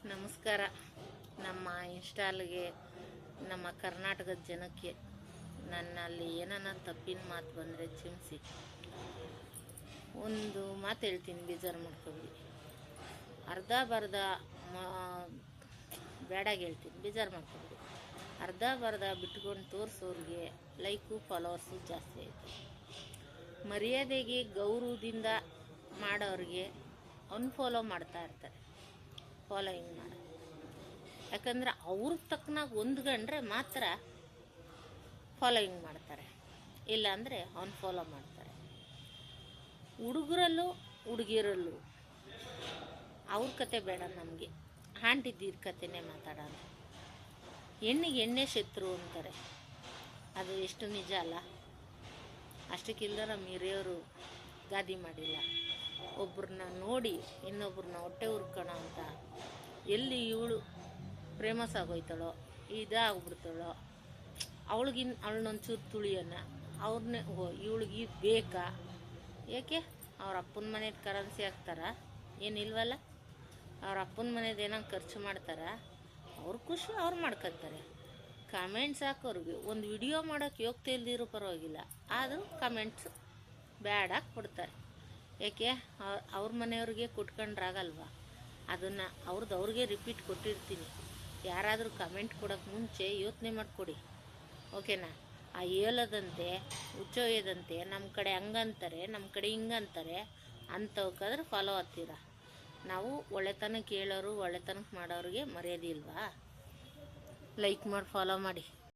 ನಮಸ್ಕಾರ. ನಮ್ಮ ಇನ್ಸ್ಟಾಲ್ಗೆ ನಮ್ಮ ಕರ್ನಾಟಕದ ಜನಕ್ಕೆ ನನ್ನಲ್ಲಿ ಏನನ್ನ ತಪ್ಪಿನ ಮಾತು ಬಂದರೆ ಕ್ಷಮಿಸಿ. ಒಂದು ಮಾತು ಹೇಳ್ತೀನಿ, ಬೇಜಾರು ಮಾಡ್ಕೊಂಡು. ಅರ್ಧ ಬರ್ಧ ಬೇಡಾಗಿ ಹೇಳ್ತೀನಿ, ಬೇಜಾರು ಮಾಡ್ಕೊಂಡು. ಅರ್ಧ ಬರ್ಧ ಬಿಟ್ಕೊಂಡು ತೋರಿಸೋರಿಗೆ ಲೈಕು ಫಾಲೋವರ್ಸು ಜಾಸ್ತಿ ಆಯಿತು. ಮರ್ಯಾದೆಗೆ ಗೌರವದಿಂದ ಮಾಡೋರಿಗೆ ಅನ್ಫಾಲೋ ಮಾಡ್ತಾ ಇರ್ತಾರೆ, ಫಾಲೋಯಿಂಗ್ ಮಾಡಿ. ಯಾಕಂದರೆ ಅವ್ರಿಗೆ ತಕ್ಕನಾಗ ಹೊಂದ್ಕೊಂಡ್ರೆ ಮಾತ್ರ ಫಾಲೋಯಿಂಗ್ ಮಾಡ್ತಾರೆ, ಇಲ್ಲಾಂದರೆ ಅನ್ಫಾಲೋ ಮಾಡ್ತಾರೆ. ಹುಡುಗರಲ್ಲೂ ಹುಡುಗಿಯರಲ್ಲೂ ಅವ್ರ ಕತೆ ಬೇಡ ನಮಗೆ, ಹಾಂಟಿದ್ದೀರ ಕತೆನೇ ಮಾತಾಡೋಣ. ಹೆಣ್ಣಿಗೆ ಎಣ್ಣೆ ಶತ್ರು ಅಂತಾರೆ, ಅದು ಎಷ್ಟು ನಿಜ ಅಲ್ಲ? ಅಷ್ಟಕ್ಕಿಲ್ಲರ ಮೀರೆಯವರು ಗಾದಿ ಮಾಡಿಲ್ಲ. ಒಬ್ರನ್ನ ನೋಡಿ ಇನ್ನೊಬ್ರನ್ನ ಹೊಟ್ಟೆ ಉರ್ಕೋಣ ಅಂತ ಎಲ್ಲಿ ಇವಳು ಪ್ರೇಮಸ್ ಆಗೋಯ್ತಾಳೋ, ಇದಾಗ್ಬಿಡ್ತಾಳೋ, ಅವಳನ್ನೊಂಚೂರು ತುಳಿಯೋಣ, ಅವ್ರನ್ನೇ ಇವಳಿಗೆ ಬೇಕಾ? ಏಕೆ ಅವ್ರ ಅಪ್ಪನ ಮನೇದು ಕರೆನ್ಸಿ ಹಾಕ್ತಾರ? ಏನಿಲ್ವಲ್ಲ. ಅವ್ರ ಅಪ್ಪನ ಮನೇದು ಏನೋ ಖರ್ಚು ಮಾಡ್ತಾರ, ಅವ್ರ ಖುಷಿ ಅವ್ರು ಮಾಡ್ಕೊತಾರೆ. ಕಮೆಂಟ್ಸ್ ಹಾಕೋರಿಗೆ ಒಂದು ವಿಡಿಯೋ ಮಾಡೋಕ್ಕೆ ಯೋಗ್ಯತೆ ಇಲ್ದಿರೋ ಪರವಾಗಿಲ್ಲ, ಆದರೂ ಕಮೆಂಟ್ಸು ಬ್ಯಾಡಾಗಿ ಕೊಡ್ತಾರೆ. ಏಕೆ? ಅವ್ರ ಮನೆಯವ್ರಿಗೆ ಕೊಟ್ಕೊಂಡ್ರಾಗಲ್ವಾ? ಅದನ್ನು ಅವ್ರಿಗೆ ರಿಪೀಟ್ ಕೊಟ್ಟಿರ್ತೀನಿ. ಯಾರಾದರೂ ಕಮೆಂಟ್ ಕೊಡೋಕ್ಕೆ ಮುಂಚೆ ಯೋಚನೆ ಮಾಡಿಕೊಡಿ, ಓಕೆನಾ? ಆ ಹೇಳೋದಂತೆ ಹುಚ್ಚೊಯ್ಯದಂತೆ ನಮ್ಮ ಕಡೆ ಹಂಗಂತಾರೆ, ನಮ್ಮ ಕಡೆ ಹಿಂಗಂತಾರೆ ಅಂಥವಕ್ಕಾದ್ರೆ ಫಾಲೋ ಆಗ್ತೀರ. ನಾವು ಒಳ್ಳೆತನಕ್ಕೆ ಹೇಳೋರು, ಒಳ್ಳೆತನಕ್ಕೆ ಮಾಡೋರಿಗೆ ಮರ್ಯಾದೆ ಇಲ್ವಾ? ಲೈಕ್ ಮಾಡಿ ಫಾಲೋ ಮಾಡಿ.